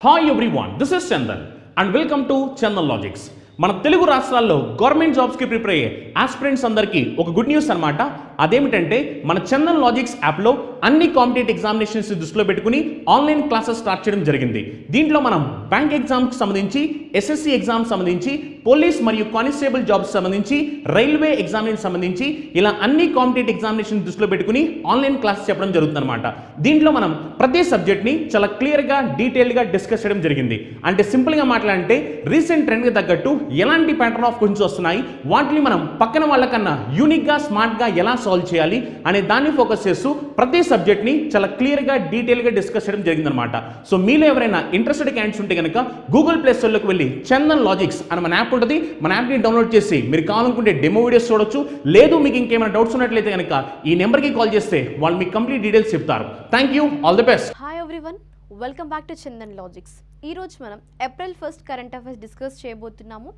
Hi everyone, this is Chandan and welcome to Chandan logics. మన తెలుగు రాష్ట్రాల్లో government జాబ్స్కి ప్రిపేర్ అయ్యే ఆస్పిరెంట్స్ అందరికీ ఒక గుడ్ న్యూస్ అనమాట. అదేమిటంటే మన చందన్ లాజిక్స్ యాప్లో అన్ని కాంపిటేటివ్ ఎగ్జామినేషన్స్ దృష్టిలో పెట్టుకుని ఆన్లైన్ క్లాసెస్ స్టార్ట్ చేయడం జరిగింది. దీంట్లో మనం బ్యాంక్ ఎగ్జామ్కి సంబంధించి, ఎస్ఎస్సి ఎగ్జామ్ సంబంధించి, పోలీస్ మరియు కానిస్టేబుల్ జాబ్స్ సంబంధించి, రైల్వే ఎగ్జామినేషన్ సంబంధించి ఇలా అన్ని కాంపిటేటివ్ ఎగ్జామినేషన్ దృష్టిలో పెట్టుకుని ఆన్లైన్ క్లాస్ చెప్పడం జరుగుతుంది అనమాట. దీంట్లో మనం ప్రతి సబ్జెక్ట్ని చాలా క్లియర్గా డీటెయిల్గా డిస్కస్ చేయడం జరిగింది. అంటే సింపుల్గా మాట్లాడంటే రీసెంట్ ట్రెండ్కి తగ్గట్టు ఎలాంటి ప్యాటర్న్ ఆఫ్ క్వశ్చన్స్ వస్తున్నాయి, వాటిని మనం పక్కన వాళ్ళకన్నా యూనిక్గా స్మార్ట్గా ఎలా సాల్వ్ చేయాలి అనే దాన్ని ఫోకస్ చేస్తూ ప్రతి సబ్జెక్ట్ని చాలా క్లియర్గా డీటెయిల్గా డిస్కస్ చేయడం జరిగిందనమాట. సో మీలో ఎవరైనా ఇంట్రెస్టెడ్ క్యాండిడేట్స్ ఉంటే కనుక గూగుల్ ప్లే స్టోర్లోకి వెళ్ళి చందన్ లాజిక్స్ అని మన యాప్ ఉంటుంది, మన యాప్ని డౌన్లోడ్ చేసి మీరు కావాలనుకుంటే డెమో వీడియోస్ చూడొచ్చు. లేదు మీకు ఇంకేమైనా డౌట్స్ ఉన్నట్లయితే కనుక ఈ నెంబర్కి కాల్ చేస్తే వాళ్ళు మీకు కంప్లీట్ డీటెయిల్స్ చెప్తారు. Thank you, all the best. Hi everyone, welcome back to Chandan logics. ఈరోజు మనం ఏప్రిల్ 1 కరెంట్ అఫైర్స్ డిస్కస్ చేయబోతున్నాము.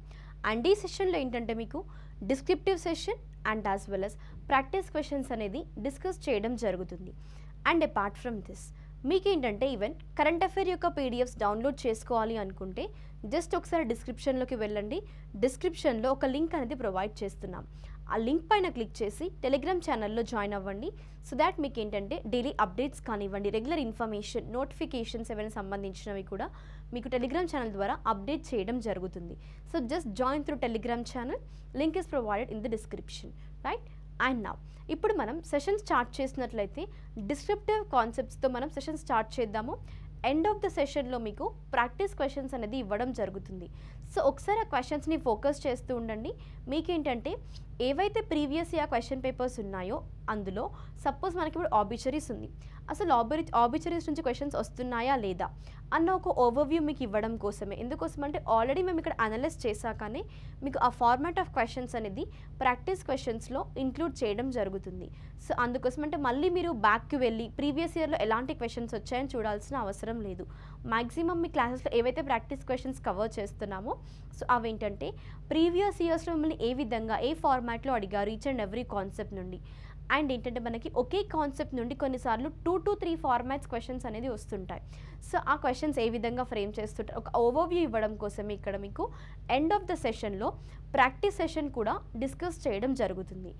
అండ్ ఈ సెషన్లో ఏంటంటే మీకు descriptive session and as well as practice questions అనేది డిస్కస్ చేయడం జరుగుతుంది. అండ్ అపార్ట్ ఫ్రమ్ దిస్ మీకేంటంటే ఈవెన్ కరెంట్ అఫైర్ యొక్క పీడిఎఫ్స్ డౌన్లోడ్ చేసుకోవాలి అనుకుంటే జస్ట్ ఒకసారి డిస్క్రిప్షన్లోకి వెళ్ళండి. డిస్క్రిప్షన్లో ఒక లింక్ అనేది ప్రొవైడ్ చేస్తున్నాం. ఆ లింక్ పైన క్లిక్ చేసి టెలిగ్రామ్ ఛానల్లో జాయిన్ అవ్వండి. సో దాట్ మీకు ఏంటంటే డైలీ అప్డేట్స్ కానివ్వండి, రెగ్యులర్ ఇన్ఫర్మేషన్, నోటిఫికేషన్స్ ఏమైనా సంబంధించినవి కూడా మీకు టెలిగ్రామ్ ఛానల్ ద్వారా అప్డేట్ చేయడం జరుగుతుంది. So just join through Telegram channel, link is provided in the description, right? And now ఇప్పుడు మనం సెషన్ స్టార్ట్ చేసినట్లయితే డిస్క్రిప్టివ్ కాన్సెప్ట్స్తో మనం సెషన్ స్టార్ట్ చేద్దాము. ఎండ్ ఆఫ్ ద సెషన్లో మీకు ప్రాక్టీస్ క్వశ్చన్స్ అనేది ఇవ్వడం జరుగుతుంది. సో ఒకసారి ఆ క్వశ్చన్స్ని ఫోకస్ చేస్తూ ఉండండి. మీకేంటంటే ఏవైతే ప్రీవియస్ ఇయర్ క్వశ్చన్ పేపర్స్ ఉన్నాయో అందులో సపోజ్ మనకి ఇప్పుడు ఆబిచరీస్ ఉంది, అసలు ఆబిచరీస్ నుంచి క్వశ్చన్స్ వస్తున్నాయా లేదా అన్న ఒక ఓవర్వ్యూ మీకు ఇవ్వడం కోసమే. ఎందుకోసం అంటే ఆల్రెడీ మేము ఇక్కడ అనలైజ్ చేశాకనే మీకు ఆ ఫార్మాట్ ఆఫ్ క్వశ్చన్స్ అనేది ప్రాక్టీస్ క్వశ్చన్స్లో ఇంక్లూడ్ చేయడం జరుగుతుంది. సో అందుకోసం అంటే మళ్ళీ మీరు బ్యాక్కి వెళ్ళి ప్రీవియస్ ఇయర్లో ఎలాంటి క్వశ్చన్స్ వచ్చాయని చూడాల్సిన అవసరం లేదు. మ్యాక్సిమం మీ క్లాసెస్లో ఏవైతే ప్రాక్టీస్ క్వశ్చన్స్ కవర్ చేస్తున్నామో సో అవేంటంటే ప్రీవియస్ ఇయర్స్లో మిమ్మల్ని ఏ విధంగా ఏ ఫార్మాట్లో అడిగారు ఈచ్ అండ్ ఎవ్రీ కాన్సెప్ట్ నుండి. అండ్ ఏంటంటే మనకి ఒకే కాన్సెప్ట్ నుండి కొన్నిసార్లు 2 to 3 ఫార్మాట్స్ క్వశ్చన్స్ అనేది వస్తుంటాయి. సో ఆ క్వశ్చన్స్ ఏ విధంగా ఫ్రేమ్ చేస్తుంటారు ఒక ఓవర్వ్యూ ఇవ్వడం కోసమే ఇక్కడ మీకు ఎండ్ ఆఫ్ ద సెషన్లో ప్రాక్టీస్ సెషన్ కూడా డిస్కస్ చేయడం జరుగుతుంది.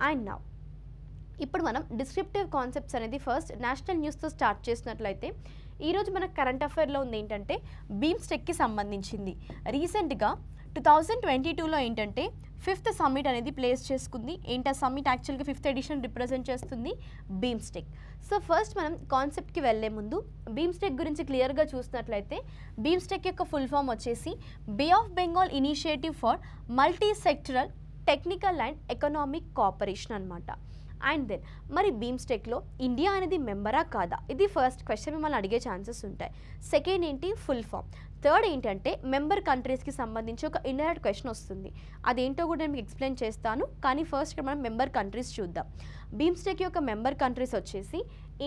అండ్ నౌ ఇప్పుడు మనం డిస్క్రిప్టివ్ కాన్సెప్ట్స్ అనేది ఫస్ట్ నేషనల్ న్యూస్తో స్టార్ట్ చేసినట్లయితే ఈరోజు మన కరెంట్ అఫైర్లో ఉంది ఏంటంటే బీమ్స్టెక్కి సంబంధించింది. రీసెంట్గా 2022లో ఏంటంటే 5th సమ్మిట్ అనేది ప్లేస్ చేసుకుంది. ఏంటా సమ్మిట్ యాక్చువల్గా 5th ఎడిషన్ రిప్రజెంట్ చేస్తుంది బీమ్స్టెక్. సో ఫస్ట్ మనం కాన్సెప్ట్కి వెళ్ళే ముందు బీమ్స్టెక్ గురించి క్లియర్గా చూసినట్లయితే బీమ్స్టెక్ యొక్క ఫుల్ ఫామ్ వచ్చేసి Bay of Bengal initiative for multi sectoral technical and economic cooperation అనమాట. అండ్ దెన్ మరి బీమ్స్టెక్లో ఇండియా అనేది మెంబరా కాదా, ఇది ఫస్ట్ క్వశ్చన్ మిమ్మల్ని అడిగే ఛాన్సెస్ ఉంటాయి. సెకండ్ ఏంటి ఫుల్ ఫామ్. థర్డ్ ఏంటంటే మెంబర్ కంట్రీస్కి సంబంధించి ఒక ఇండైరెక్ట్ క్వశ్చన్ వస్తుంది, అదేంటో కూడా నేను మీకు ఎక్స్ప్లెయిన్ చేస్తాను. కానీ ఫస్ట్ ఇక్కడ మనం మెంబర్ కంట్రీస్ చూద్దాం. బీమ్స్టెక్ యొక్క మెంబర్ కంట్రీస్ వచ్చేసి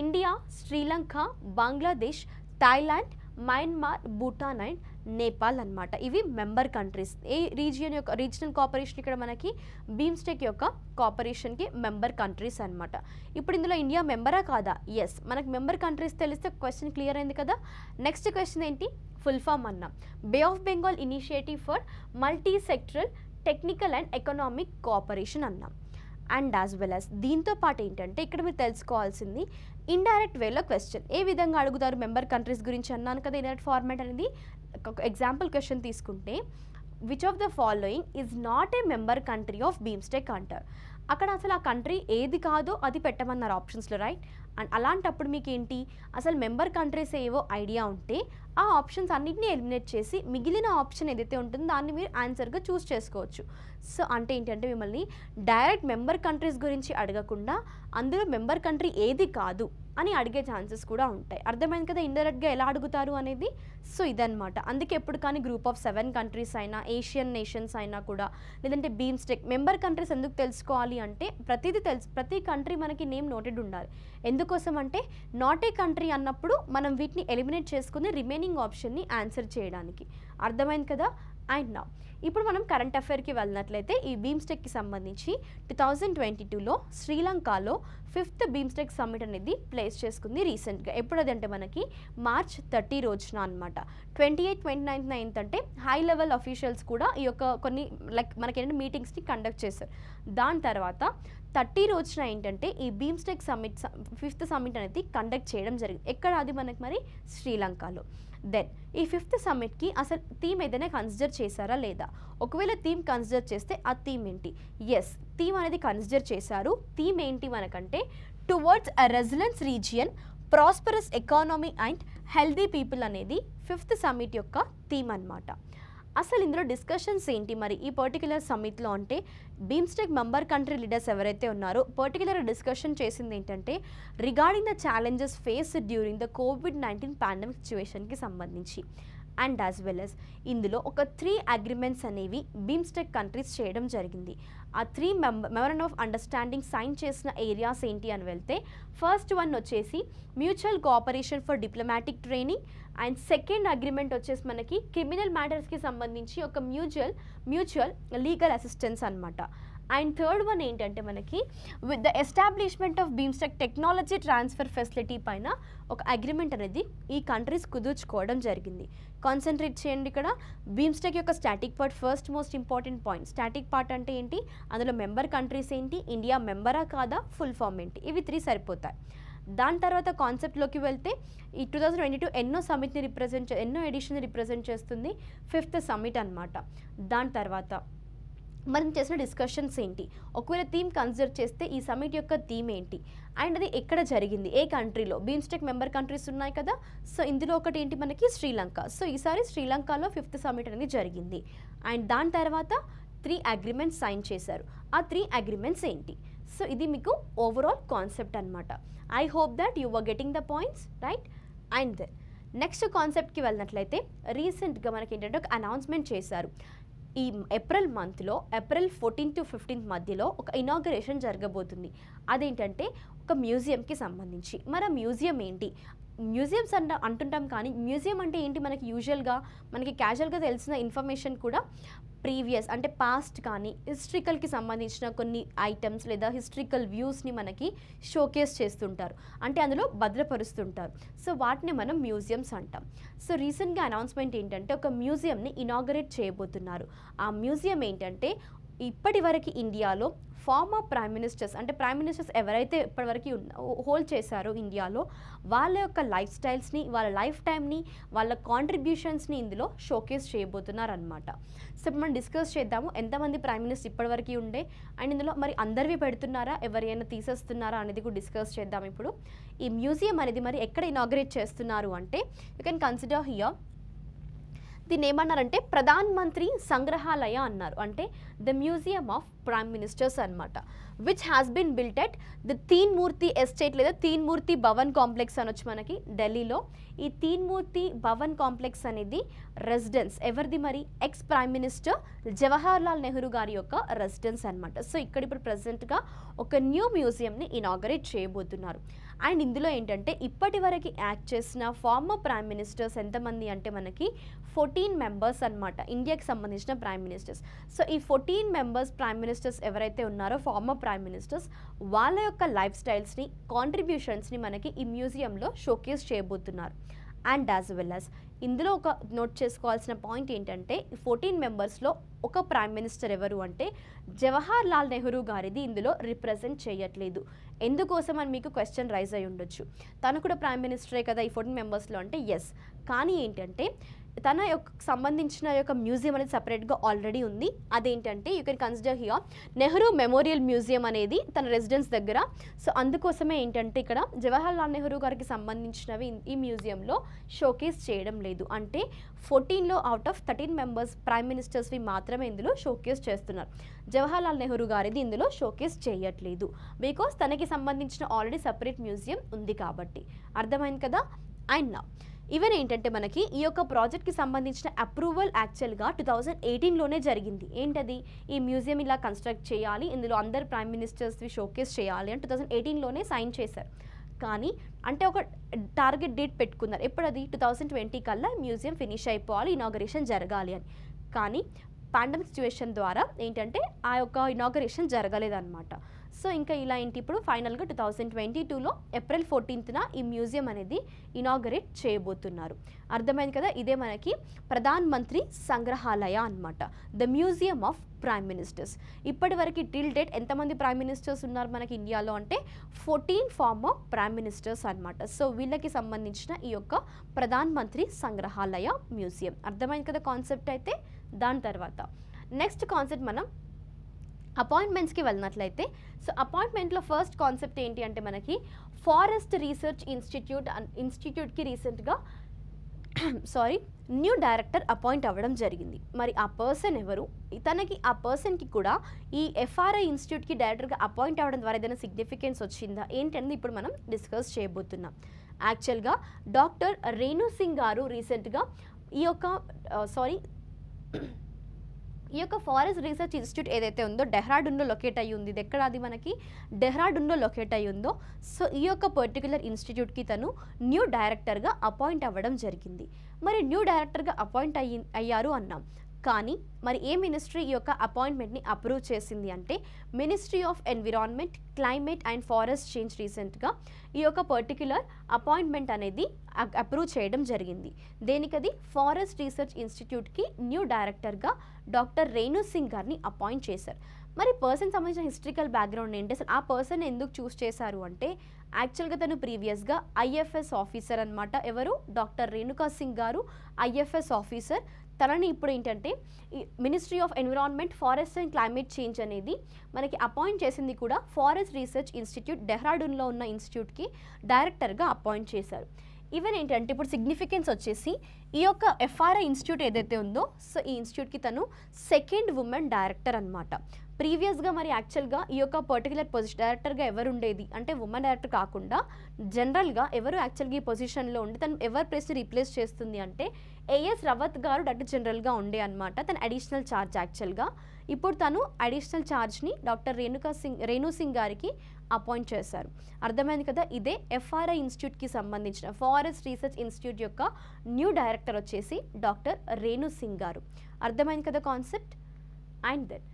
India, Sri Lanka, Bangladesh, Thailand, Myanmar, Bhutan and Nepal అనమాట. ఇవి మెంబర్ కంట్రీస్. ఏ రీజియన్ యొక్క రీజనల్ కోఆపరేషన్ ఇక్కడ మనకి బీమ్స్టెక్ యొక్క కోఆపరేషన్కి మెంబర్ కంట్రీస్ అనమాట. ఇప్పుడు ఇందులో ఇండియా మెంబరా కాదా? ఎస్, మనకు మెంబర్ కంట్రీస్ తెలిస్తే క్వశ్చన్ క్లియర్ అయింది కదా. నెక్స్ట్ క్వశ్చన్ ఏంటి? ఫుల్ ఫామ్ అన్నాం Bay of Bengal initiative for multi sectoral technical and economic cooperation అన్నాం. అండ్ యాజ్ వెల్ యాజ్ దీంతో పాటు ఏంటంటే ఇక్కడ మీరు తెలుసుకోవాల్సింది ఇండైరెక్ట్ వేలో క్వశ్చన్ ఏ విధంగా అడుగుతారు మెంబర్ కంట్రీస్ గురించి అన్నాను కదా. ఇండైరెక్ట్ ఫార్మాట్ అనేది ఎగ్జాంపుల్ క్వశ్చన్ తీసుకుంటే which of the following is not a member country of BIMSTEC అంటారు. అక్కడ అసలు ఆ కంట్రీ ఏది కాదో అది పెట్టమన్నారు ఆప్షన్స్లో, రైట్? అండ్ అలాంటప్పుడు మీకు ఏంటి అసలు మెంబర్ కంట్రీస్ ఏవో ఐడియా ఉంటే ఆ ఆప్షన్స్ అన్నింటినీ ఎలిమినేట్ చేసి మిగిలిన ఆప్షన్ ఏదైతే ఉంటుందో దాన్ని మీరు ఆన్సర్గా చూస్ చేసుకోవచ్చు. సో అంటే ఏంటంటే మిమ్మల్ని డైరెక్ట్ మెంబర్ కంట్రీస్ గురించి అడగకుండా అందులో మెంబర్ కంట్రీ ఏది కాదు అని అడిగే ఛాన్సెస్ కూడా ఉంటాయి. అర్థమైంది కదా ఇండైరెక్ట్గా ఎలా అడుగుతారు అనేది. సో ఇదన్నమాట. అందుకే ఎప్పుడు కానీ గ్రూప్ ఆఫ్ 7 కంట్రీస్ అయినా, ఏషియన్ నేషన్స్ అయినా కూడా, లేదంటే బీమ్స్టెక్ మెంబర్ కంట్రీస్ ఎందుకు తెలుసుకోవాలి అంటే ప్రతి కంట్రీ మనకి నేమ్ నోటెడ్ ఉండాలి. ఎందుకోసం అంటే నాట్ ఏ కంట్రీ అన్నప్పుడు మనం వీటిని ఎలిమినేట్ చేసుకుని రిమైనింగ్ ఆప్షన్ని ఆన్సర్ చేయడానికి. అర్థమైంది కదా. అండ్ నా ఇప్పుడు మనం కరెంట్ అఫైర్కి వెళ్ళినట్లయితే ఈ బీమ్స్టెక్కి సంబంధించి 2022లో శ్రీలంకలో 5th బీమ్స్టెక్ సమ్మిట్ అనేది ప్లేస్ చేసుకుంది రీసెంట్గా. ఎప్పుడది అంటే మనకి మార్చ్ 30 రోజున అనమాట. 28, 29, 9 అంటే హై లెవెల్ అఫీషియల్స్ కూడా ఈ యొక్క కొన్ని లైక్ మనకేంటంటే మీటింగ్స్ని కండక్ట్ చేశారు. దాని తర్వాత 30 రోజున ఏంటంటే ఈ బీమ్స్టెక్ సమ్మిట్ 5th సమ్మిట్ అనేది కండక్ట్ చేయడం జరిగింది. ఎక్కడ అది మనకి మరి శ్రీలంకలో. దెన్ ఈ 5th సమ్మిట్కి అసలు థీమ్ ఏదైనా కన్సిడర్ చేశారా లేదా, ఒకవేళ థీమ్ కన్సిడర్ చేస్తే ఆ థీమ్ ఏంటి? ఎస్, థీమ్ అనేది కన్సిడర్ చేశారు. థీమ్ ఏంటి మనకంటే towards a resilience region, prosperous economy and healthy people అనేది 5th సమ్మిట్ యొక్క థీమ్ అన్నమాట. అసలు ఇందులో డిస్కషన్స్ ఏంటి మరి ఈ పర్టికులర్ సమ్మిట్లో అంటే బీమ్స్టెక్ మెంబర్ కంట్రీ లీడర్స్ ఎవరైతే ఉన్నారో పర్టికులర్ డిస్కషన్ చేసింది ఏంటంటే regarding the challenges face during the కోవిడ్-19 పాండమిక్ సిచ్యువేషన్కి సంబంధించి. అండ్ యాజ్ వెల్ as ఇందులో ఒక 3 అగ్రిమెంట్స్ అనేవి బీమ్స్టెక్ కంట్రీస్ చేయడం జరిగింది. ఆ 3 మెమరాండం ఆఫ్ అండర్స్టాండింగ్ సైన్ చేసిన ఏరియాస్ ఏంటి అని వెళ్తే ఫస్ట్ వన్ వచ్చేసి mutual cooperation for diplomatic training, and second agreement వచ్చేసి మనకి క్రిమినల్ మ్యాటర్స్కి సంబంధించి ఒక మ్యూచువల్ లీగల్ అసిస్టెన్స్ అనమాట. అండ్ థర్డ్ వన్ ఏంటంటే మనకి with the establishment of BIMSTEC technology transfer facility పైన ఒక అగ్రిమెంట్ అనేది ఈ కంట్రీస్ కుదుర్చుకోవడం జరిగింది. కాన్సన్ట్రేట్ చేయండి ఇక్కడ బీమ్స్టెక్ యొక్క static part. First most important point static part అంటే ఏంటి, అందులో మెంబర్ కంట్రీస్ ఏంటి, ఇండియా మెంబరా కాదా, ఫుల్ ఫామ్ ఏంటి, ఇవి 3 సరిపోతాయి. దాని తర్వాత కాన్సెప్ట్లోకి వెళ్తే ఈ 2022 ఎన్నో ఎడిషన్ రిప్రజెంట్ చేస్తుంది 5th సమ్మిట్ అనమాట. దాని తర్వాత మనం చేసిన డిస్కషన్స్ ఏంటి, ఒకవేళ థీమ్ కన్సిడర్ చేస్తే ఈ సమ్మిట్ యొక్క థీమ్ ఏంటి, అండ్ అది ఎక్కడ జరిగింది, ఏ కంట్రీలో. బీమ్స్టెక్ మెంబర్ కంట్రీస్ ఉన్నాయి కదా, సో ఇందులో ఒకటి ఏంటి మనకి శ్రీలంక. సో ఈసారి శ్రీలంకలో 5th సమ్మిట్ అనేది జరిగింది. అండ్ దాని తర్వాత 3 అగ్రిమెంట్స్ సైన్ చేశారు. ఆ 3 అగ్రిమెంట్స్ ఏంటి, సో ఇది మీకు ఓవరాల్ కాన్సెప్ట్ అనమాట. I hope that you are getting the points right. And then next కాన్సెప్ట్కి వెళ్ళినట్లయితే రీసెంట్గా మనకి ఏంటంటే ఒక అనౌన్స్మెంట్ చేశారు. ఈ ఏప్రిల్ మంత్లో ఏప్రిల్ 14 to 15 మధ్యలో ఒక ఇనాగరేషన్ జరగబోతుంది. అదేంటంటే ఒక మ్యూజియంకి సంబంధించి. మరి మ్యూజియం ఏంటి, మ్యూజియంస్ అంటుంటాం కానీ మ్యూజియం అంటే ఏంటి, మనకి క్యాజువల్గా తెలిసిన ఇన్ఫర్మేషన్ కూడా ప్రీవియస్ అంటే పాస్ట్ కానీ హిస్టరికల్కి సంబంధించిన కొన్ని ఐటమ్స్ లేదా హిస్టరికల్ వ్యూస్ని మనకి షోకేస్ చేస్తుంటారు, అంటే అందులో భద్రపరుస్తుంటారు. సో వాటిని మనం మ్యూజియంస్ అంటాం. సో రీసెంట్గా అనౌన్స్మెంట్ ఏంటంటే ఒక మ్యూజియంని ఇనాగరేట్ చేయబోతున్నారు. ఆ మ్యూజియం ఏంటంటే ఇప్పటివరకు ఇండియాలో ఫార్మర్ ప్రైమ్ మినిస్టర్స్ అంటే ప్రైమ్ మినిస్టర్స్ ఎవరైతే ఇప్పటివరకు హోల్డ్ చేశారో ఇండియాలో వాళ్ళ యొక్క లైఫ్ స్టైల్స్ని, వాళ్ళ లైఫ్ టైమ్ని, వాళ్ళ కాంట్రిబ్యూషన్స్ని ఇందులో షోకేస్ చేయబోతున్నారు అనమాట. సో మనం డిస్కస్ చేద్దాము ఎంతమంది ప్రైమ్ మినిస్టర్ ఇప్పటివరకు ఉండే, అండ్ ఇందులో మరి అందరివి పెడుతున్నారా, ఎవరైనా తీసేస్తున్నారా అనేది కూడా డిస్కస్ చేద్దాం. ఇప్పుడు ఈ మ్యూజియం అనేది మరి ఎక్కడ ఇనాగరేట్ చేస్తున్నారు అంటే యూ కెన్ కన్సిడర్ హియర్ దీన్ని ఏమన్నారంటే ప్రధాన్ మంత్రి సంగ్రహాలయ అన్నారు, అంటే the museum of prime ministers అనమాట, which has been built at the Teen Murti estate లేదా తీన్ మూర్తి భవన్ కాంప్లెక్స్ అనొచ్చు మనకి ఢిల్లీలో. ఈ తీన్ మూర్తి భవన్ కాంప్లెక్స్ అనేది రెసిడెన్స్ ఎవరిది మరి, X prime minister Jawahar Lal Nehru గారి యొక్క రెసిడెన్స్ అనమాట. సో ఇక్కడ ఇప్పుడు ప్రెసెంట్గా ఒక న్యూ మ్యూజియంని ఇనాగరేట్ చేయబోతున్నారు. అండ్ ఇందులో ఏంటంటే ఇప్పటి వరకు యాక్ట్ చేసిన ఫార్మర్ ప్రైమ్ మినిస్టర్స్ ఎంతమంది అంటే మనకి 14 మెంబర్స్ అనమాట, ఇండియాకి సంబంధించిన ప్రైమ్ మినిస్టర్స్. సో ఈ 14 మెంబర్స్ ప్రైమ్ మినిస్టర్స్ ఎవరైతే ఉన్నారో ఫార్మర్ ప్రైమ్ మినిస్టర్స్ వాళ్ళ యొక్క లైఫ్ స్టైల్స్ని, కాంట్రిబ్యూషన్స్ని మనకి ఈ మ్యూజియంలో షోకేస్ చేయబోతున్నారు. అండ్ యాజ్ వెల్ యాజ్ ఇందులో ఒక నోట్ చేసుకోవాల్సిన పాయింట్ ఏంటంటే 14 మెంబర్స్లో ఒక ప్రైమ్ మినిస్టర్ ఎవరు అంటే జవహర్ లాల్ నెహ్రూ గారిది ఇందులో రిప్రజెంట్ చేయట్లేదు. ఎందుకోసం అని మీకు క్వశ్చన్ రైజ్ అయి ఉండొచ్చు, తను కూడా ప్రైమ్ మినిస్టరే కదా ఈ 14 మెంబర్స్లో అంటే ఎస్, కానీ ఏంటంటే తన యొక్క సంబంధించిన యొక్క మ్యూజియం అనేది సపరేట్గా ఆల్రెడీ ఉంది. అదేంటంటే you can consider here Nehru memorial museum అనేది తన రెసిడెన్స్ దగ్గర. సో అందుకోసమే ఏంటంటే ఇక్కడ జవహర్ లాల్ నెహ్రూ గారికి సంబంధించినవి ఈ మ్యూజియంలో షోకేస్ చేయడం లేదు. అంటే 14లో అవుట్ ఆఫ్ 13 మెంబర్స్ ప్రైమ్ మినిస్టర్స్వి మాత్రమే ఇందులో షోకేస్ చేస్తున్నారు. జవహర్ లాల్ నెహ్రూ గారిది ఇందులో షోకేస్ చేయట్లేదు, బికాస్ తనకి సంబంధించిన ఆల్రెడీ సపరేట్ మ్యూజియం ఉంది కాబట్టి. అర్థమైంది కదా. అండ్ నా ఈవెన్ ఏంటంటే మనకి ఈ యొక్క ప్రాజెక్ట్కి సంబంధించిన అప్రూవల్ యాక్చువల్గా 2018లోనే జరిగింది. ఏంటది, ఈ మ్యూజియం ఇలా కన్స్ట్రక్ట్ చేయాలి, ఇందులో అందరు ప్రైమ్ మినిస్టర్స్వి షోకేస్ చేయాలి అని 2018లోనే సైన్ చేశారు. కానీ అంటే ఒక టార్గెట్ డేట్ పెట్టుకున్నారు, ఎప్పుడు అది 2020 కల్లా మ్యూజియం ఫినిష్ అయిపోవాలి, ఇనాగరేషన్ జరగాలి అని. కానీ పాండమిక్ సిచ్యువేషన్ ద్వారా ఏంటంటే ఆ యొక్క ఇనాగరేషన్ జరగలేదన్నమాట. సో ఇంకా ఇలా ఏంటి ఇప్పుడు ఫైనల్గా 2022లో ఏప్రిల్ 14న ఈ మ్యూజియం అనేది ఇనాగరేట్ చేయబోతున్నారు. అర్థమైంది కదా, ఇదే మనకి ప్రధాన్ మంత్రి సంగ్రహాలయ అన్నమాట, the museum of prime ministers. ఇప్పటి వరకు టిల్ డేట్ ఎంతమంది ప్రైమ్ మినిస్టర్స్ ఉన్నారు మనకి ఇండియాలో అంటే 14 ఫార్మర్ ప్రైమ్ మినిస్టర్స్ అన్నమాట. సో వీళ్ళకి సంబంధించిన ఈ యొక్క ప్రధాన్ మంత్రి సంగ్రహాలయ మ్యూజియం. అర్థమైంది కదా కాన్సెప్ట్ అయితే. దాని తర్వాత నెక్స్ట్ కాన్సెప్ట్ మనం అపాయింట్మెంట్స్కి వెళ్ళినట్లయితే, సో అపాయింట్మెంట్లో ఫస్ట్ కాన్సెప్ట్ ఏంటి అంటే మనకి ఫారెస్ట్ రీసెర్చ్ ఇన్స్టిట్యూట్కి రీసెంట్గా న్యూ డైరెక్టర్ అపాయింట్ అవ్వడం జరిగింది. మరి ఆ పర్సన్ ఎవరు, ఆ పర్సన్కి కూడా ఈ ఎఫ్ఆర్ఐ ఇన్స్టిట్యూట్కి డైరెక్టర్గా అపాయింట్ అవ్వడం ద్వారా ఏదైనా సిగ్నిఫికెన్స్ వచ్చిందా ఏంటనేది ఇప్పుడు మనం డిస్కస్ చేయబోతున్నాం. యాక్చువల్గా డాక్టర్ రేణు సింగ్ గారు రీసెంట్గా ఈ యొక్క ఫారెస్ట్ రీసెర్చ్ ఇన్స్టిట్యూట్ ఏదైతే ఉందో డెహ్రాడూన్లో లొకేట్ అయ్యి ఉంది. ఇది ఎక్కడ, అది మనకి డెహ్రాడూన్లో లొకేట్ అయ్యి ఉందో, సో ఈ యొక్క పర్టికులర్ ఇన్స్టిట్యూట్కి తను న్యూ డైరెక్టర్గా అపాయింట్ అవ్వడం జరిగింది. మరి న్యూ డైరెక్టర్గా అపాయింట్ అయ్యారు అన్నాం, కానీ మరి ఏ మినిస్ట్రీ ఈ యొక్క అపాయింట్మెంట్ని అప్రూవ్ చేసింది అంటే ministry of environment, climate and forest change రీసెంట్గా ఈ యొక్క పర్టిక్యులర్ అపాయింట్మెంట్ అనేది అప్రూవ్ చేయడం జరిగింది. దేనికది, ఫారెస్ట్ రీసెర్చ్ ఇన్స్టిట్యూట్కి న్యూ డైరెక్టర్గా డాక్టర్ రేణు సింగ్ గారిని అపాయింట్ చేశారు. మరి పర్సన్ సంబంధించిన హిస్టరికల్ బ్యాక్గ్రౌండ్ ఏంటి, అసలు ఆ పర్సన్ ఎందుకు చూస్ చేశారు అంటే యాక్చువల్గా తను ప్రీవియస్గా ఐఎఫ్ఎస్ ఆఫీసర్ అనమాట. ఎవరు, డాక్టర్ రేణుకా సింగ్ గారు ఐఎఫ్ఎస్ ఆఫీసర్. తనని ఇప్పుడు ఏంటంటే ఈ ministry of environment, forest and climate change అనేది మనకి అపాయింట్ చేసింది కూడా ఫారెస్ట్ రీసెర్చ్ ఇన్స్టిట్యూట్ డెహ్రాడూన్లో ఉన్న ఇన్స్టిట్యూట్కి డైరెక్టర్గా అపాయింట్ చేశారు. ఈవెన్ ఏంటంటే ఇప్పుడు సిగ్నిఫికెన్స్ వచ్చేసి ఈ యొక్క ఎఫ్ఆర్ఐ ఇన్స్టిట్యూట్ ఏదైతే ఉందో, సో ఈ ఇన్స్టిట్యూట్కి తను సెకండ్ ఉమెన్ డైరెక్టర్ అనమాట. ప్రీవియస్గా మరి యాక్చువల్గా ఈ యొక్క పర్టికులర్ డైరెక్టర్గా ఎవరు ఉండేది అంటే ఉమెన్ డైరెక్టర్ కాకుండా జనరల్గా ఎవరు యాక్చువల్గా ఈ పొజిషన్లో ఉండి తను ఎవరు ప్లేస్ రీప్లేస్ చేస్తుంది అంటే ఏఎస్ రవత్ గారు డైరెక్టర్ జనరల్గా ఉండే అనమాట. తన అడిషనల్ ఛార్జ్ యాక్చువల్గా ఇప్పుడు తను అడిషనల్ ఛార్జ్ని డాక్టర్ రేణు సింగ్ గారికి అపాయింట్ చేశారు. అర్థమైంది కదా, ఇదే ఎఫ్ఆర్ఐ ఇన్స్టిట్యూట్కి సంబంధించిన ఫారెస్ట్ రీసెర్చ్ ఇన్స్టిట్యూట్ యొక్క న్యూ డైరెక్టర్ వచ్చేసి డాక్టర్ రేణు సింగ్ గారు. అర్థమైంది కదా కాన్సెప్ట్. అండ్ దెన్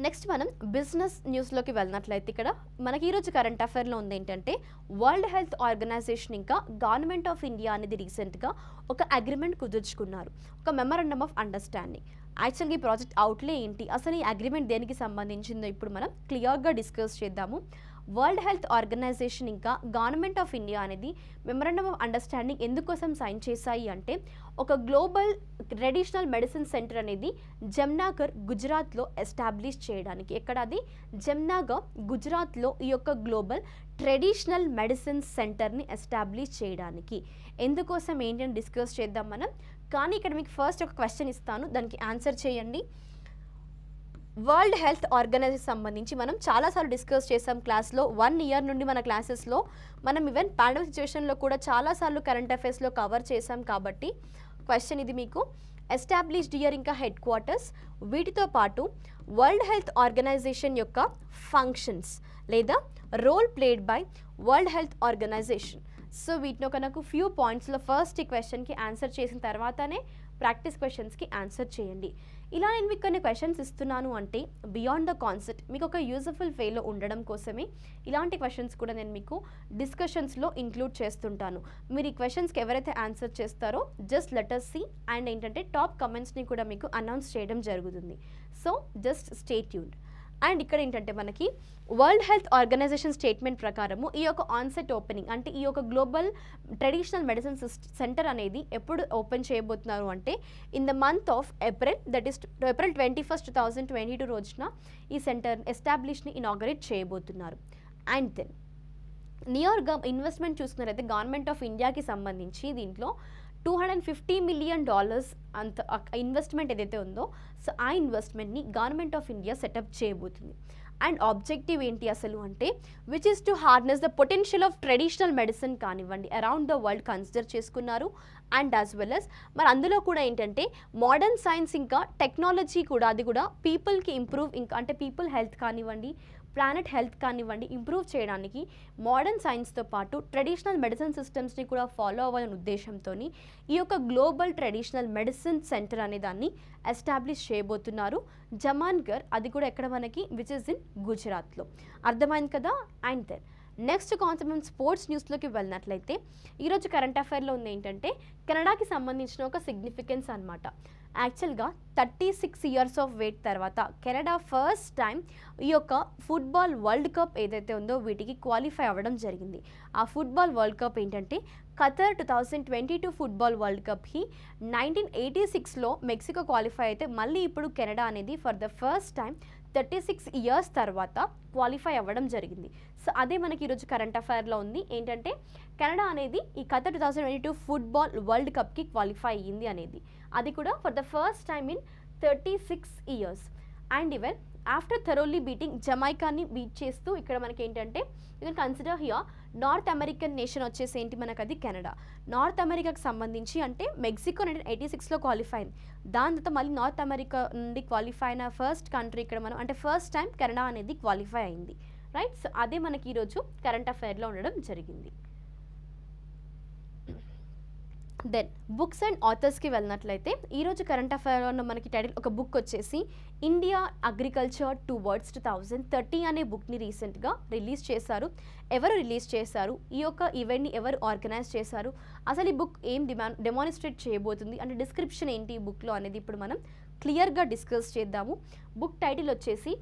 నెక్స్ట్ మనం బిజినెస్ న్యూస్లోకి వెళ్ళినట్లయితే ఇక్కడ మనకి ఈరోజు కరెంట్ అఫైర్లో ఉంది ఏంటంటే వరల్డ్ హెల్త్ ఆర్గనైజేషన్ ఇంకా గవర్నమెంట్ ఆఫ్ ఇండియా అనేది రీసెంట్గా ఒక అగ్రిమెంట్ కుదుర్చుకున్నారు, ఒక మెమరాండమ్ ఆఫ్ అండర్స్టాండింగ్. యాక్చువల్గా ఈ ప్రాజెక్ట్ అవుట్లే ఏంటి, అసలు ఈ అగ్రిమెంట్ దేనికి సంబంధించిందో ఇప్పుడు మనం క్లియర్గా డిస్కస్ చేద్దాము. వరల్డ్ హెల్త్ ఆర్గనైజేషన్ ఇంకా గవర్నమెంట్ ఆఫ్ ఇండియా అనేది మెమరాండమ్ ఆఫ్ అండర్స్టాండింగ్ ఎందుకోసం సైన్ చేశాయి అంటే ఒక గ్లోబల్ ట్రెడిషనల్ మెడిసిన్ సెంటర్ అనేది జమ్నాగర్ గుజరాత్లో ఎస్టాబ్లిష్ చేయడానికి. ఎక్కడ అది, జమ్నాగర్ గుజరాత్లో ఈ యొక్క గ్లోబల్ ట్రెడిషనల్ మెడిసిన్ సెంటర్ని ఎస్టాబ్లిష్ చేయడానికి. ఎందుకోసం ఏంటి అని డిస్కస్ చేద్దాం మనం. కానీ ఇక్కడ మీకు ఫస్ట్ ఒక క్వశ్చన్ ఇస్తాను, దానికి ఆన్సర్ చేయండి. వరల్డ్ హెల్త్ ఆర్గనైజేషన్ సంబంధించి మనం చాలాసార్లు డిస్కస్ చేసాం క్లాస్లో. 1 ఇయర్ నుండి మన క్లాసెస్లో మనం ఈవెన్ పాండమిక్ సిచ్యువేషన్లో కూడా చాలాసార్లు కరెంట్ అఫైర్స్లో కవర్ చేసాం. కాబట్టి క్వశ్చన్ ఇది మీకు, ఎస్టాబ్లిష్డ్ ఇయర్ ఇంకా హెడ్ క్వార్టర్స్, వీటితో పాటు వరల్డ్ హెల్త్ ఆర్గనైజేషన్ యొక్క ఫంక్షన్స్ లేదా role played by world health organisation. So వీటిని ఒక నాకు ఫ్యూ పాయింట్స్లో ఫస్ట్ ఈ క్వశ్చన్కి ఆన్సర్ చేసిన తర్వాతనే ప్రాక్టీస్ క్వశ్చన్స్కి ఆన్సర్ చేయండి. ఇలా నేను మీకు కొన్ని క్వశ్చన్స్ ఇస్తున్నాను అంటే బియాండ్ ద కాన్సెప్ట్ మీకు ఒక యూజ్ఫుల్ వేలో ఉండడం కోసమే ఇలాంటి క్వశ్చన్స్ కూడా నేను మీకు డిస్కషన్స్లో ఇంక్లూడ్ చేస్తుంటాను. మీరు ఈ క్వశ్చన్స్కి ఎవరైతే ఆన్సర్ చేస్తారో just let us see and ఏంటంటే టాప్ కమెంట్స్ని కూడా మీకు అనౌన్స్ చేయడం జరుగుతుంది. So just stay tuned. And ఇక్కడ ఏంటంటే మనకి వరల్డ్ హెల్త్ ఆర్గనైజేషన్ స్టేట్మెంట్ ప్రకారము ఈ యొక్క ఆన్సెట్ ఓపెనింగ్ అంటే ఈ యొక్క గ్లోబల్ ట్రెడిషనల్ మెడిసిన్ సెంటర్ అనేది ఎప్పుడు ఓపెన్ చేయబోతున్నారు అంటే in the month of April, that is April 21, 2022 రోజున ఈ సెంటర్ ఎస్టాబ్లిష్ని ఇనాగరేట్ చేయబోతున్నారు. అండ్ దెన్ నియర్గా ఇన్వెస్ట్మెంట్ చూసుకున్నారైతే గవర్నమెంట్ ఆఫ్ ఇండియాకి సంబంధించి దీంట్లో $250 million అంత ఇన్వెస్ట్మెంట్ ఏదైతే ఉందో, సో ఆ ఇన్వెస్ట్మెంట్ని గవర్నమెంట్ ఆఫ్ ఇండియా సెటప్ చేయబోతుంది. అండ్ ఆబ్జెక్టివ్ ఏంటి అసలు అంటే which is to harness the potential of traditional medicine కానివ్వండి అరౌండ్ ద వరల్డ్ కన్సిడర్ చేసుకున్నారు. అండ్ యాజ్ వెల్ as మరి అందులో కూడా ఏంటంటే మోడర్న్ సైన్స్ ఇంకా టెక్నాలజీ కూడా అది కూడా పీపుల్కి ఇంప్రూవ్ ఇంకా అంటే పీపుల్ హెల్త్ కానివ్వండి, ప్లానెట్ హెల్త్ కానివ్వండి ఇంప్రూవ్ చేయడానికి మోడర్న్ సైన్స్తో పాటు ట్రెడిషనల్ మెడిసిన్ సిస్టమ్స్ని కూడా ఫాలో అవ్వాలనే ఉద్దేశంతో ఈ యొక్క గ్లోబల్ ట్రెడిషనల్ మెడిసిన్ సెంటర్ అనే దాన్ని ఎస్టాబ్లిష్ చేయబోతున్నారు జమాన్గర్, అది కూడా ఎక్కడ మనకి విచ్ ఇస్ ఇన్ గుజరాత్లో. అర్థమైంది కదా. అండ్ దెన్ నెక్స్ట్ కాన్సెప్ట్ మనం స్పోర్ట్స్ న్యూస్లోకి వెళ్ళినట్లయితే ఈరోజు కరెంట్ అఫైర్లో ఉంది ఏంటంటే కెనడాకి సంబంధించిన ఒక సిగ్నిఫికెన్స్ అనమాట. యాక్చువల్గా 36 ఇయర్స్ ఆఫ్ వెయిట్ తర్వాత కెనడా ఫస్ట్ టైం ఈ యొక్క ఫుట్బాల్ వరల్డ్ కప్ ఏదైతే ఉందో వీటికి క్వాలిఫై అవ్వడం జరిగింది. ఆ ఫుట్బాల్ వరల్డ్ కప్ ఏంటంటే ఖతర్ 2022 ఫుట్బాల్ వరల్డ్ కప్కి 1986లో మెక్సికో క్వాలిఫై అయితే మళ్ళీ ఇప్పుడు కెనడా అనేది for the first time 36 years తర్వాత క్వాలిఫై అవ్వడం జరిగింది. సో అదే మనకి ఈరోజు కరెంట్ అఫైర్లో ఉంది ఏంటంటే కెనడా అనేది ఈ ఖతర్ 2022 ఫుట్బాల్ వరల్డ్ కప్కి క్వాలిఫై అయ్యింది అనేది, అది కూడా for the first time in 36 years. And even after thoroughly beating జమైకాని బీట్ చేస్తూ ఇక్కడ మనకి ఏంటంటే you can consider here North American nation వచ్చేసి ఏంటి మనకు అది కెనడా. నార్త్ అమెరికాకి సంబంధించి అంటే మెక్సికో 1986లో క్వాలిఫై అయింది, దాని తర్వాత మళ్ళీ నార్త్ అమెరికా నుండి క్వాలిఫై అయిన ఫస్ట్ కంట్రీ ఇక్కడ మనం అంటే ఫస్ట్ టైం కెనడా అనేది క్వాలిఫై అయింది, రైట్. సో అదే మనకి ఈరోజు కరెంట్ అఫైర్లో ఉండడం జరిగింది. దెన్ బుక్స్ అండ్ ఆథర్స్కి వెళ్ళినట్లయితే ఈరోజు కరెంట్ అఫైర్లో మనకి టైటిల్ ఒక బుక్ వచ్చేసి ఇండియా అగ్రికల్చర్ టువర్డ్స్ 2030 అనే బుక్ని రీసెంట్గా రిలీజ్ చేశారు. ఎవరు రిలీజ్ చేశారు, ఈ యొక్క ఈవెంట్ని ఎవరు ఆర్గనైజ్ చేశారు, అసలు ఈ బుక్ ఏం డెమాన్స్ట్రేట్ చేయబోతుంది అంటే డిస్క్రిప్షన్ ఏంటి ఈ బుక్లో అనేది ఇప్పుడు మనం క్లియర్గా డిస్కస్ చేద్దాము. బుక్ టైటిల్ వచ్చేసి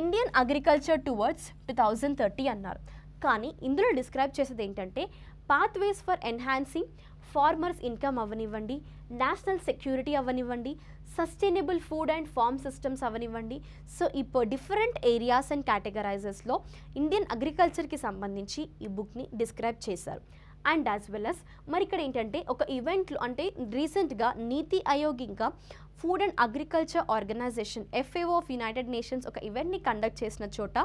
ఇండియన్ అగ్రికల్చర్ టువర్డ్స్ 2030 అన్నారు, కానీ ఇందులో డిస్క్రైబ్ చేసేది ఏంటంటే pathways for enhancing farmers income అవ్వనివ్వండి, నేషనల్ సెక్యూరిటీ అవ్వనివ్వండి, sustainable food and farm systems అవ్వనివ్వండి. సో ఇప్పుడు డిఫరెంట్ ఏరియాస్ అండ్ కేటగరైజెస్లో ఇండియన్ అగ్రికల్చర్కి సంబంధించి ఈ బుక్ని డిస్క్రైబ్ చేశారు. అండ్ యాజ్ వెల్ అస్ మరి ఇక్కడ ఏంటంటే ఒక ఈవెంట్లో అంటే రీసెంట్గా నీతి ఆయోగ్ ఇంకా food and agriculture organisation FAO of united nations ఒక ఈవెంట్ని కండక్ట్ చేసిన చోట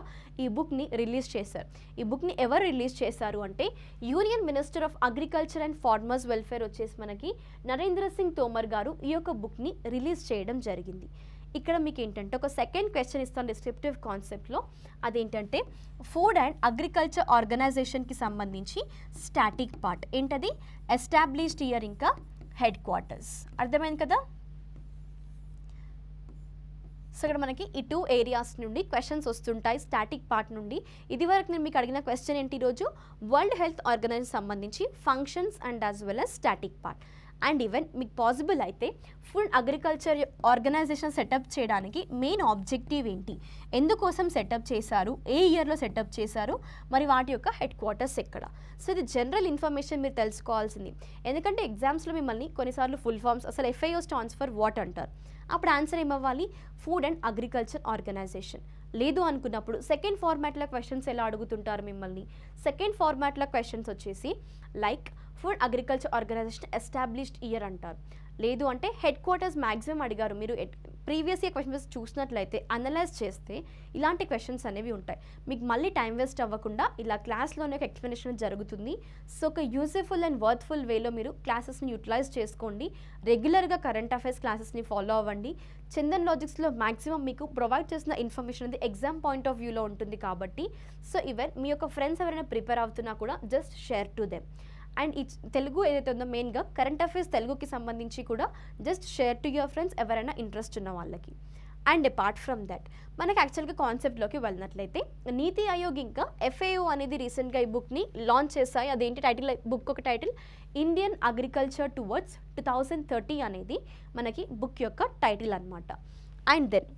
ఈ బుక్ని రిలీజ్ చేశారు. ఈ బుక్ని ఎవరు రిలీజ్ చేశారు అంటే union minister of agriculture and farmers welfare వచ్చేసి మనకి నరేంద్ర సింగ్ తోమర్ గారు ఈ యొక్క బుక్ని రిలీజ్ చేయడం జరిగింది. ఇక్కడ మీకు ఏంటంటే ఒక సెకండ్ క్వశ్చన్ ఇస్తాను డిస్క్రిప్టివ్ కాన్సెప్ట్లో, అదేంటంటే ఫుడ్ అండ్ అగ్రికల్చర్ ఆర్గనైజేషన్కి సంబంధించి స్టాటిక్ పార్ట్ ఏంటది, ఎస్టాబ్లిష్డ్ ఇయర్ ఇంకా హెడ్ క్వార్టర్స్. అర్థమైంది కదా. సో ఇక్కడ మనకి ఈ 2 ఏరియాస్ నుండి క్వశ్చన్స్ వస్తుంటాయి స్టాటిక్ పార్ట్ నుండి. ఇదివరకు నేను మీకు అడిగిన క్వశ్చన్ ఏంటి ఈరోజు వరల్డ్ హెల్త్ ఆర్గనైజేషన్ సంబంధించి functions and as well as static part. And even మీకు పాసిబుల్ అయితే ఫుడ్ అగ్రికల్చర్ ఆర్గనైజేషన్ సెటప్ చేయడానికి మెయిన్ ఆబ్జెక్టివ్ ఏంటి, ఎందుకోసం సెటప్ చేశారు, ఏ ఇయర్లో సెటప్ చేశారు, మరి వాటి యొక్క హెడ్ క్వార్టర్స్ ఎక్కడ. సో ఇది జనరల్ ఇన్ఫర్మేషన్ మీరు తెలుసుకోవాల్సింది, ఎందుకంటే ఎగ్జామ్స్లో మిమ్మల్ని కొన్నిసార్లు ఫుల్ ఫామ్స్ అసలు FAO స్టాండ్స్ ఫర్ వాట్ అంటారు, అప్పుడు ఆన్సర్ ఏమవ్వాలి ఫుడ్ అండ్ అగ్రికల్చర్ ఆర్గనైజేషన్. లేదు అనుకున్నప్పుడు సెకండ్ ఫార్మాట్లో క్వశ్చన్స్ ఎలా అడుగుతుంటారు మిమ్మల్ని, సెకండ్ ఫార్మాట్లో క్వశ్చన్స్ వచ్చేసి like food agriculture organisation established year అంటారు. లేదు అంటే హెడ్ క్వార్టర్స్ మ్యాక్సిమం అడిగారు, మీరు ప్రీవియస్ ఇయర్ క్వశ్చన్స్ చూసినట్లయితే అనలైజ్ చేస్తే ఇలాంటి క్వశ్చన్స్ అనేవి ఉంటాయి. మీకు మళ్ళీ టైం వేస్ట్ అవ్వకుండా ఇలా క్లాస్లోనే ఒక ఎక్స్ప్లెనేషన్ జరుగుతుంది. సో ఒక యూజ్ఫుల్ అండ్ వర్త్ఫుల్ వేలో మీరు క్లాసెస్ని యూటిలైజ్ చేసుకోండి, రెగ్యులర్గా కరెంట్ అఫైర్స్ క్లాసెస్ని ఫాలో అవ్వండి. చందన్ లాజిక్స్లో మ్యాక్సిమం మీకు ప్రొవైడ్ చేసిన ఇన్ఫర్మేషన్ అనేది ఎగ్జామ్ పాయింట్ ఆఫ్ వ్యూలో ఉంటుంది కాబట్టి సో ఈవెన్ మీ యొక్క ఫ్రెండ్స్ ఎవరైనా ప్రిపేర్ అవుతున్నా కూడా just share to them. And ఈ తెలుగు ఏదైతే ఉందో మెయిన్గా కరెంట్ అఫైర్స్ తెలుగుకి సంబంధించి కూడా just share to your friends ఎవరైనా ఇంట్రెస్ట్ ఉన్న వాళ్ళకి. అండ్ అపార్ట్ ఫ్రమ్ దట్ మనకి యాక్చువల్గా కాన్సెప్ట్లోకి వెళ్ళినట్లయితే నీతి ఆయోగ్ ఇంకా FAO అనేది రీసెంట్గా ఈ బుక్ని లాంచ్ చేశాయి. అదేంటి టైటిల్, బుక్ ఒక టైటిల్ ఇండియన్ అగ్రికల్చర్ టువర్డ్స్ 2030 అనేది మనకి బుక్ యొక్క టైటిల్ అనమాట. అండ్ దెన్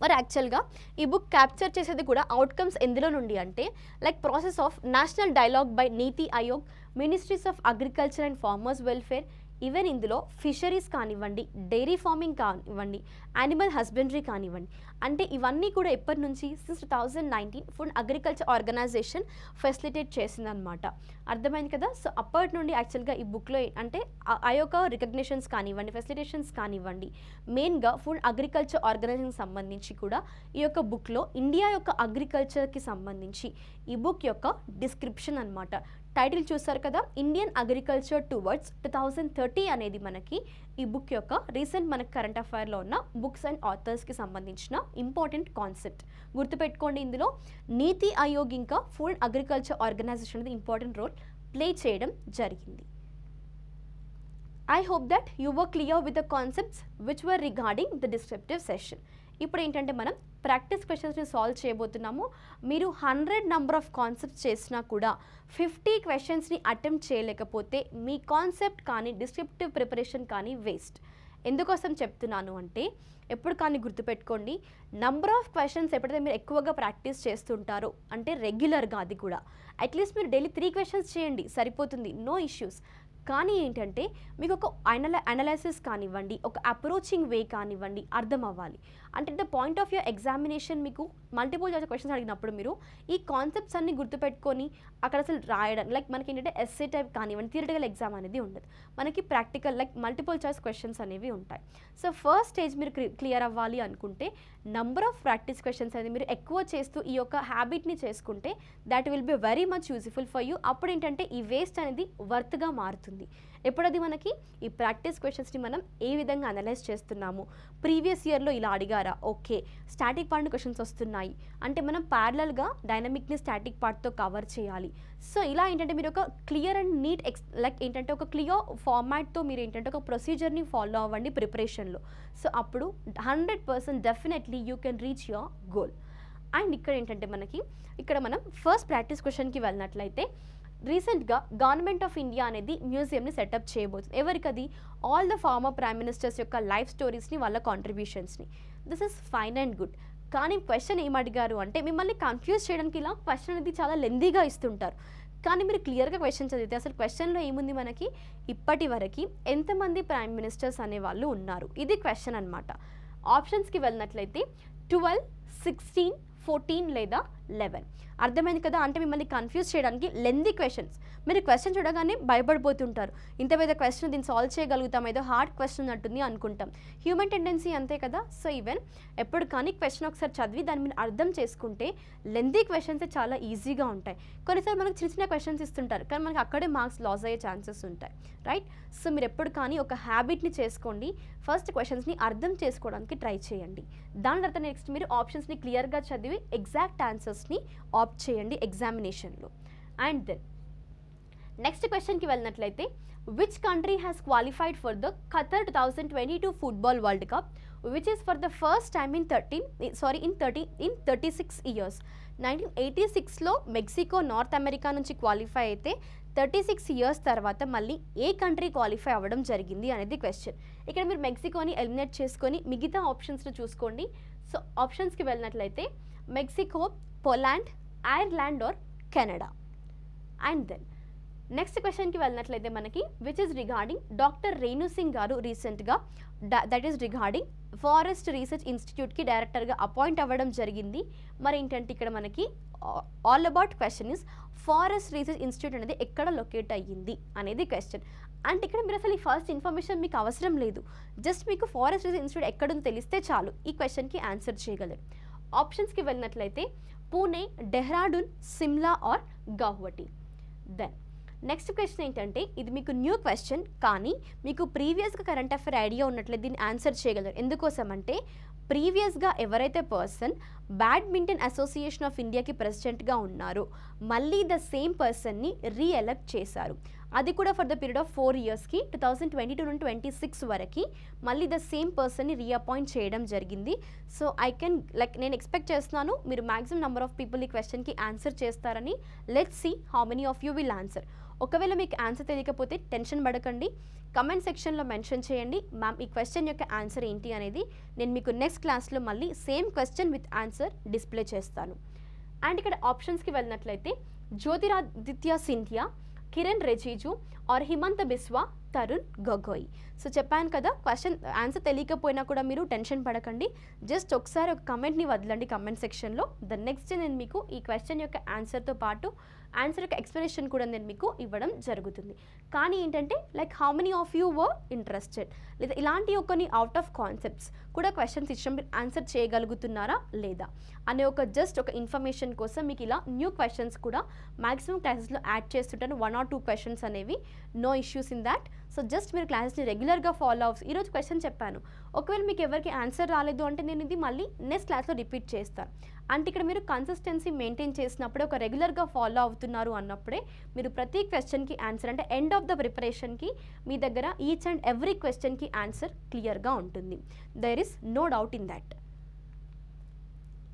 మరి యాక్చువల్గా ఈ బుక్ క్యాప్చర్ చేసేది కూడా అవుట్కమ్స్ ఎందులో నుండి అంటే like process of national dialogue by NITI Aayog, ministries of agriculture and farmers welfare, even ఇందులో ఫిషరీస్ కానివ్వండి, డైరీ ఫార్మింగ్ కానివ్వండి, యానిమల్ హస్బెండరీ కానివ్వండి, అంటే ఇవన్నీ కూడా ఎప్పటి నుంచి since 2019 food agriculture organisation facilitate చేసిందనమాట. అర్థమైంది కదా. సో అప్పటి నుండి యాక్చువల్గా ఈ బుక్లో అంటే ఆ యొక్క రికగ్నిషన్స్ కానివ్వండి, ఫెసిలిటేషన్స్ కానివ్వండి, మెయిన్గా ఫుడ్ అగ్రికల్చర్ ఆర్గనైజేషన్కి సంబంధించి కూడా ఈ యొక్క బుక్లో ఇండియా యొక్క అగ్రికల్చర్కి సంబంధించి ఈ బుక్ యొక్క డిస్క్రిప్షన్ అనమాట. టైటిల్ చూస్తారు కదా, ఇండియన్ అగ్రికల్చర్ టువర్డ్స్ 2030 అనేది మనకి ఈ బుక్ యొక్క రీసెంట్ మనకి కరెంట్ అఫైర్లో ఉన్న బుక్స్ అండ్ ఆథర్స్కి సంబంధించిన ఇంపార్టెంట్ కాన్సెప్ట్. గుర్తుపెట్టుకోండి, ఇందులో నీతి ఆయోగ్ ఇంకా ఫుడ్ అగ్రికల్చర్ ఆర్గనైజేషన్ అనేది ఇంపార్టెంట్ రోల్ ప్లే చేయడం జరిగింది. I hope that you were clear with the concepts which were regarding the descriptive session. ఇప్పుడు ఏంటంటే మనం ప్రాక్టీస్ క్వశ్చన్స్ని సాల్వ్ చేయబోతున్నాము. మీరు 100 నెంబర్ ఆఫ్ కాన్సెప్ట్స్ చేసినా కూడా 50 క్వశ్చన్స్ని అటెంప్ట్ చేయలేకపోతే మీ కాన్సెప్ట్ కానీ డిస్క్రిప్టివ్ ప్రిపరేషన్ కానీ వేస్ట్. ఎందుకోసం చెప్తున్నాను అంటే, ఎప్పుడు కానీ గుర్తుపెట్టుకోండి, నంబర్ ఆఫ్ క్వశ్చన్స్ ఎప్పుడైతే మీరు ఎక్కువగా ప్రాక్టీస్ చేస్తుంటారో అంటే రెగ్యులర్గా, అది కూడా అట్లీస్ట్ మీరు డైలీ 3 క్వశ్చన్స్ చేయండి, సరిపోతుంది, నో ఇష్యూస్. కానీ ఏంటంటే మీకు ఒక అనలైసిస్ కానివ్వండి, ఒక అప్రోచింగ్ వే కానివ్వండి అర్థం అవ్వాలి. అంటే the point of your examination మీకు మల్టిపుల్ చాయిస్ క్వశ్చన్స్ అడిగినప్పుడు మీరు ఈ కాన్సెప్ట్స్ అన్ని గుర్తుపెట్టుకొని అక్కడ అసలు రాయడం, లైక్ మనకి ఏంటంటే ఎస్సే టైప్ కానివ్వండి, థియరిటికల్ ఎగ్జామ్ అనేది ఉండదు, మనకి practical like multiple choice questions అనేవి ఉంటాయి. సో ఫస్ట్ స్టేజ్ మీరు క్లియర్ అవ్వాలి అనుకుంటే నంబర్ ఆఫ్ ప్రాక్టీస్ క్వశ్చన్స్ అనేది మీరు ఎక్కువ చేస్తూ ఈ యొక్క హ్యాబిట్ని చేసుకుంటే that will be very much useful for you. అప్పుడు ఏంటంటే ఈ వేస్ట్ అనేది వర్త్గా మారుతుంది. ఎప్పుడది మనకి ఈ ప్రాక్టీస్ క్వశ్చన్స్ని మనం ఏ విధంగా అనలైజ్ చేస్తున్నాము, ప్రీవియస్ ఇయర్లో ఇలా అడిగారా, ఓకే స్టాటిక్ పార్ట్ క్వశ్చన్స్ వస్తున్నాయి అంటే మనం ప్యారలల్గా డైనమిక్ని స్టాటిక్ పార్ట్తో కవర్ చేయాలి. సో ఇలా ఏంటంటే మీరు ఒక క్లియర్ అండ్ నీట్ లైక్ ఏంటంటే ఒక క్లియర్ ఫార్మాట్తో మీరు ఏంటంటే ఒక ప్రొసీజర్ని ఫాలో అవ్వండి ప్రిపరేషన్లో. సో అప్పుడు 100% definitely you can reach your goal. And ఇక్కడ ఏంటంటే మనకి ఇక్కడ మనం ఫస్ట్ ప్రాక్టీస్ క్వశ్చన్కి వెళ్ళినట్లయితే, రీసెంట్గా గవర్నమెంట్ ఆఫ్ ఇండియా అనేది మ్యూజియంని సెటప్ చేయబోతుంది. ఎవరికది? All the former prime ministers యొక్క లైఫ్ స్టోరీస్ని, వాళ్ళ కాంట్రిబ్యూషన్స్ని. This is fine and good. కానీ క్వశ్చన్ ఏమడిగారు అంటే మిమ్మల్ని కన్ఫ్యూజ్ చేయడానికి ఇలా క్వశ్చన్ అనేది చాలా లెందీగా ఇస్తుంటారు. కానీ మీరు క్లియర్గా క్వశ్చన్ చదివితే అసలు క్వశ్చన్లో ఏముంది మనకి, ఇప్పటి వరకు ఎంతమంది ప్రైమ్ మినిస్టర్స్ అనేవాళ్ళు ఉన్నారు, ఇది క్వశ్చన్ అనమాట. ఆప్షన్స్కి వెళ్ళినట్లయితే 12, 16, 14 లేదా 11. అర్థమైంది కదా? అంటే మిమ్మల్ని కన్ఫ్యూజ్ చేయడానికి లెందీ క్వశ్చన్స్. మీరు క్వశ్చన్ చూడగానే భయపడిపోతుంటారు, ఇంత పెద్ద క్వశ్చన్ దీన్ని సాల్వ్ చేయగలుగుతాం, ఏదో హార్డ్ క్వశ్చన్ అంటుంది అనుకుంటాం. హ్యూమన్ టెండెన్సీ అంతే కదా. సో ఈవెన్ ఎప్పుడు కానీ క్వశ్చన్ ఒకసారి చదివి దాన్ని మీరు అర్థం చేసుకుంటే లెందీ క్వశ్చన్స్ చాలా ఈజీగా ఉంటాయి. కొన్నిసార్లు మనకు చిన్న చిన్న క్వశ్చన్స్ ఇస్తుంటారు కానీ మనకి అక్కడే మార్క్స్ లాస్ అయ్యే ఛాన్సెస్ ఉంటాయి, రైట్? సో మీరు ఎప్పుడు కానీ ఒక హ్యాబిట్ని చేసుకోండి, ఫస్ట్ క్వశ్చన్స్ని అర్థం చేసుకోవడానికి ట్రై చేయండి. దాని తర్వాత నెక్స్ట్ మీరు ఆప్షన్స్ని క్లియర్గా చదివి ఎగ్జాక్ట్ ఆన్సర్స్ని ఆప్ట్ చేయండి ఎగ్జామినేషన్లో. అండ్ దెన్ నెక్స్ట్ క్వశ్చన్కి వెళ్ళినట్లయితే, which country has qualified for the Qatar 2022 football world cup which is for the first time in 36 years. 1986లో మెక్సికో నార్త్ అమెరికా నుంచి క్వాలిఫై అయితే 36 ఇయర్స్ తర్వాత మళ్ళీ ఏ కంట్రీ క్వాలిఫై అవ్వడం జరిగింది అనేది క్వశ్చన్. ఇక్కడ మీరు మెక్సికోని ఎలిమినేట్ చేసుకొని మిగతా ఆప్షన్స్ని చూసుకోండి. సో ఆప్షన్స్కి వెళ్ళినట్లయితే Mexico, Poland, Ireland or Canada. And then next క్వశ్చన్కి వెళ్ళినట్లయితే మనకి which is regarding doctor Renu Singh గారు రీసెంట్గా that is regarding forest research ఇన్స్టిట్యూట్కి డైరెక్టర్గా అపాయింట్ అవ్వడం జరిగింది. మరి ఏంటంటే ఇక్కడ మనకి all about question is forest research institute అనేది ఎక్కడ లొకేట్ అయ్యింది అనేది క్వశ్చన్. అంటే ఇక్కడ మీరు అసలు ఈ ఫస్ట్ ఇన్ఫర్మేషన్ మీకు అవసరం లేదు, జస్ట్ మీకు ఫారెస్ట్ రీసెర్చ్ ఇన్స్టిట్యూట్ ఎక్కడుందో తెలిస్తే చాలు ఈ క్వశ్చన్కి ఆన్సర్ చేయగలరు. ఆప్షన్స్కి వెళ్ళినట్లయితే Pune, Dehradun, Shimla or Guwahati. Then next question ఏంటంటే ఇది మీకు న్యూ క్వశ్చన్ కానీ మీకు ప్రీవియస్గా కరెంట్ అఫైర్ ఐడియా ఉన్నట్లయితే దీన్ని ఆన్సర్ చేయగలరు. ఎందుకోసం అంటే ప్రీవియస్గా ఎవరైతే పర్సన్ బ్యాడ్మింటన్ అసోసియేషన్ ఆఫ్ ఇండియాకి ప్రెసిడెంట్గా ఉన్నారో మళ్ళీ ద సేమ్ పర్సన్ని రీఎలెక్ట్ చేశారు. అది కూడా ఫర్ ద పీరియడ్ ఆఫ్ 4 ఇయర్స్కి 2022 నుండి 26 వరకు మళ్ళీ ద సేమ్ పర్సన్ని రీఅపాయింట్ చేయడం జరిగింది. సో నేను ఎక్స్పెక్ట్ చేస్తున్నాను మీరు మ్యాక్సిమం నెంబర్ ఆఫ్ పీపుల్ ఈ క్వశ్చన్కి ఆన్సర్ చేస్తారని. Let's see how many of you will answer. ఒకవేళ మీకు ఆన్సర్ తెలియకపోతే టెన్షన్ పడకండి, కమెంట్ సెక్షన్లో మెన్షన్ చేయండి మ్యామ్ ఈ క్వశ్చన్ యొక్క ఆన్సర్ ఏంటి అనేది. నేను మీకు నెక్స్ట్ క్లాస్లో మళ్ళీ same question with answer display చేస్తాను. అండ్ ఇక్కడ ఆప్షన్స్కి వెళ్ళినట్లయితే జ్యోతిరాదిత్య సింధియా, కిరణ్ రిజిజు ఆర్ హిమంత బిస్వా తరుణ్ గొగోయ్. సో చెప్పాను కదా, క్వశ్చన్ ఆన్సర్ తెలియకపోయినా కూడా మీరు టెన్షన్ పడకండి, జస్ట్ ఒకసారి ఒక కమెంట్ని వదలండి కమెంట్ సెక్షన్లో. ద నెక్స్ట్ నేను మీకు ఈ క్వశ్చన్ యొక్క ఆన్సర్తో పాటు ఆన్సర్ యొక్క ఎక్స్ప్లెనేషన్ కూడా నేను మీకు ఇవ్వడం జరుగుతుంది. కానీ ఏంటంటే like how many of you were interested, లేదా ఇలాంటి కొన్ని అవుట్ ఆఫ్ కాన్సెప్ట్స్ కూడా క్వశ్చన్స్ ఇచ్చాం, మీరు ఆన్సర్ చేయగలుగుతున్నారా లేదా అనే ఒక జస్ట్ ఒక ఇన్ఫర్మేషన్ కోసం మీకు ఇలా న్యూ క్వశ్చన్స్ కూడా మ్యాక్సిమం క్లాసెస్లో యాడ్ చేస్తుంటాను. 1 or 2 క్వశ్చన్స్ అనేవి, no issues in that. So just మీరు క్లాసెస్ని రెగ్యులర్గా ఫాలో అవ్వచ్చు. ఈరోజు క్వశ్చన్ చెప్పాను, ఒకవేళ మీకు ఎవరికి ఆన్సర్ రాలేదు అంటే నేను ఇది మళ్ళీ నెక్స్ట్ క్లాస్లో రిపీట్ చేస్తాను. అంటే ఇక్కడ మీరు కన్సిస్టెన్సీ మెయింటైన్ చేసినప్పుడే, ఒక రెగ్యులర్గా ఫాలో అవుతున్నారు అన్నప్పుడే మీరు ప్రతి క్వశ్చన్కి ఆన్సర్, అంటే ఎండ్ ఆఫ్ ద ప్రిపరేషన్కి మీ దగ్గర ఈచ్ అండ్ ఎవ్రీ క్వశ్చన్కి ఆన్సర్ క్లియర్గా ఉంటుంది. There is no doubt in that.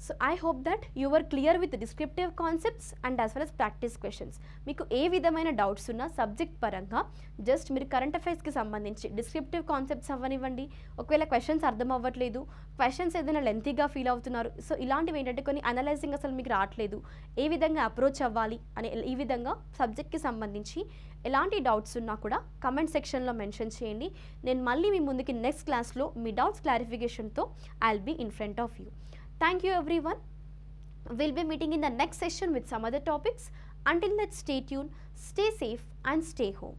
So I hope that you are clear with descriptive concepts and as well as practice questions. మీకు ఏ విధమైన డౌట్స్ ఉన్నా సబ్జెక్ట్ పరంగా జస్ట్ మీరు కరెంట్ అఫైర్స్కి సంబంధించి డిస్క్రిప్టివ్ కాన్సెప్ట్స్ అవ్వనివ్వండి, ఒకవేళ క్వశ్చన్స్ అర్థం అవ్వట్లేదు, క్వశ్చన్స్ ఏదైనా లెంతీగా ఫీల్ అవుతున్నారు, సో ఇలాంటివి ఏంటంటే కొన్ని అనలైజింగ్ అసలు మీకు రావట్లేదు, ఏ విధంగా అప్రోచ్ అవ్వాలి అనే ఈ విధంగా సబ్జెక్ట్కి సంబంధించి ఎలాంటి డౌట్స్ ఉన్నా కూడా కమెంట్ సెక్షన్లో మెన్షన్ చేయండి. నేను మళ్ళీ మీ ముందుకి నెక్స్ట్ క్లాస్లో మీ డౌట్స్ క్లారిఫికేషన్తో I will be in front of you. Thank you everyone. We'll be meeting in the next session with some other topics. Until then, stay tuned, stay safe and stay home.